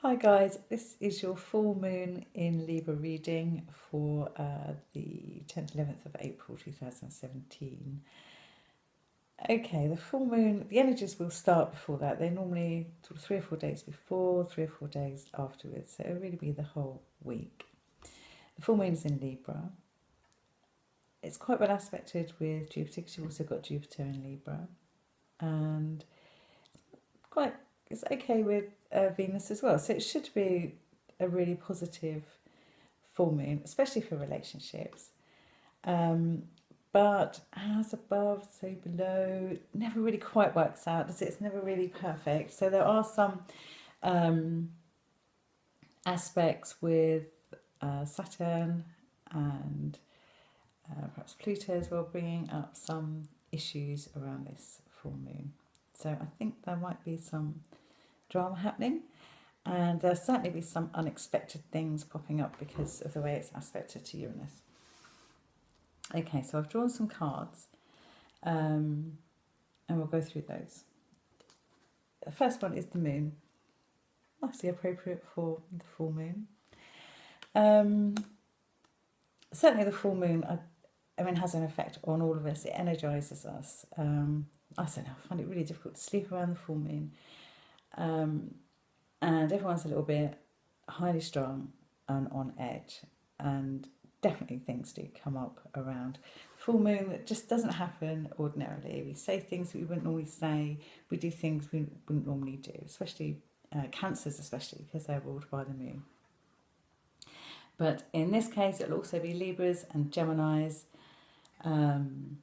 Hi guys, this is your full moon in Libra reading for the 10th, 11th of April 2017. Okay, the full moon, the energies will start before that. They're normally sort of 3 or 4 days before, 3 or 4 days afterwards. So it'll really be the whole week. The full moon is in Libra. It's quite well aspected with Jupiter because you've also got Jupiter in Libra. And it's okay with Venus as well. So it should be a really positive full moon, especially for relationships. But as above, so below, never really quite works out, does it? It's never really perfect. So there are some aspects with Saturn and perhaps Pluto as well, bringing up some issues around this full moon. So I think there might be some drama happening, and there'll certainly be some unexpected things popping up because of the way it's aspected to Uranus. Okay, so I've drawn some cards, and we'll go through those. The first one is the moon, nicely appropriate for the full moon. Certainly the full moon, I mean, has an effect on all of us. It energizes us. I don't know, I find it really difficult to sleep around the full moon. And everyone's a little bit highly strung and on edge, and definitely things do come up around full moon that just doesn't happen ordinarily. We say things that we wouldn't normally say, we do things we wouldn't normally do, especially Cancers, especially because they're ruled by the moon. But in this case, it'll also be Libras and Geminis, and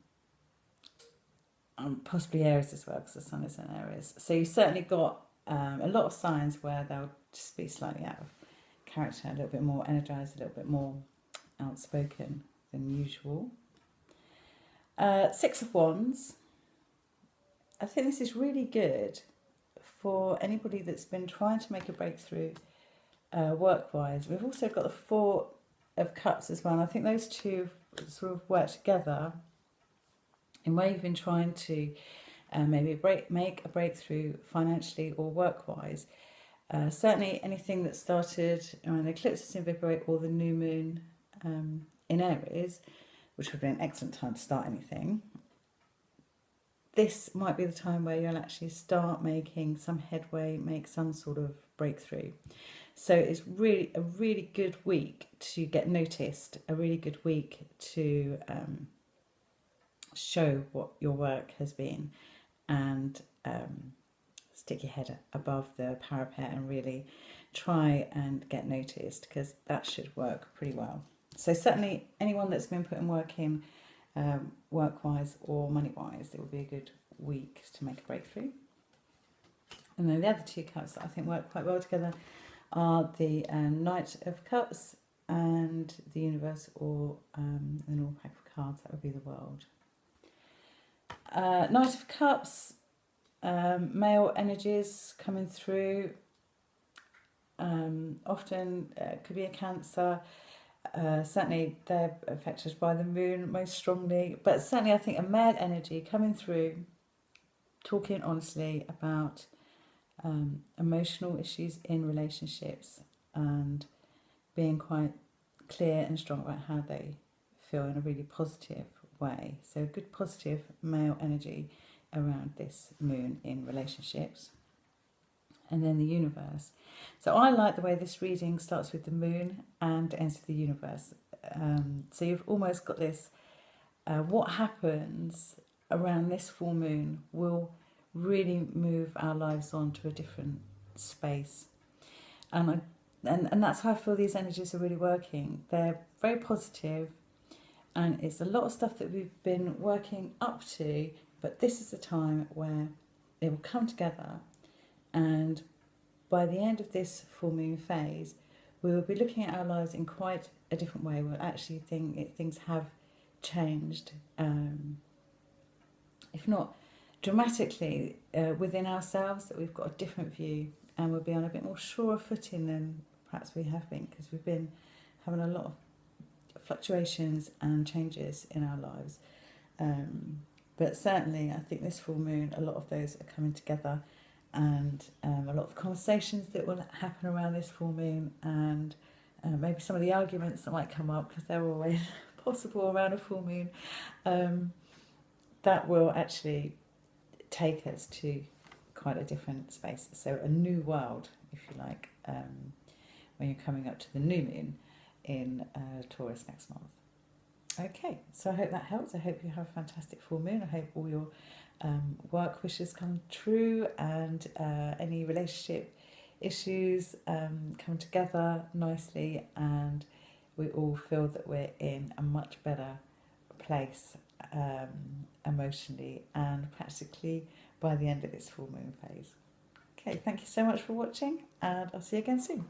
possibly Aries as well, because the sun is in Aries. So you've certainly got a lot of signs where they'll just be slightly out of character, a little bit more energized, a little bit more outspoken than usual. Six of Wands. I think this is really good for anybody that's been trying to make a breakthrough work-wise. We've also got the Four of Cups as well, and I think those two sort of work together in where you've been trying to maybe make a breakthrough financially or work-wise. Certainly anything that started when the eclipse is in Libra or the new moon in Aries, which would be an excellent time to start anything. This might be the time where you'll actually start making some headway, make some sort of breakthrough. So it's really a really good week to get noticed, a really good week to show what your work has been, and stick your head above the parapet and really try and get noticed, because that should work pretty well. So certainly anyone that's been putting work in work-wise or money-wise, it will be a good week to make a breakthrough. And then the other two cups that I think work quite well together are the Knight of Cups and the Universe, or an all pack of cards, that would be the World. Knight of Cups, male energies coming through, often could be a Cancer. Certainly they're affected by the moon most strongly, but certainly I think a male energy coming through, talking honestly about emotional issues in relationships and being quite clear and strong about how they feel in a really positive way. So good positive male energy around this moon in relationships. And then the Universe. So I like the way this reading starts with the moon and ends with the Universe. So you've almost got this, what happens around this full moon will really move our lives on to a different space. And that's how I feel these energies are really working. They're very positive, and it's a lot of stuff that we've been working up to, but this is the time where they will come together, and by the end of this full moon phase, we will be looking at our lives in quite a different way. We'll actually think things have changed, if not dramatically, within ourselves, that we've got a different view, and we'll be on a bit more surer footing than perhaps we have been, because we've been having a lot of fluctuations and changes in our lives. But certainly I think this full moon, a lot of those are coming together, and a lot of conversations that will happen around this full moon, and maybe some of the arguments that might come up, because they're always possible around a full moon, that will actually take us to quite a different space. So a new world, if you like, when you're coming up to the new moon in Taurus next month. Okay, so I hope that helps. I hope you have a fantastic full moon. I hope all your work wishes come true, and any relationship issues come together nicely, and we all feel that we're in a much better place emotionally and practically by the end of this full moon phase. Okay, thank you so much for watching, and I'll see you again soon.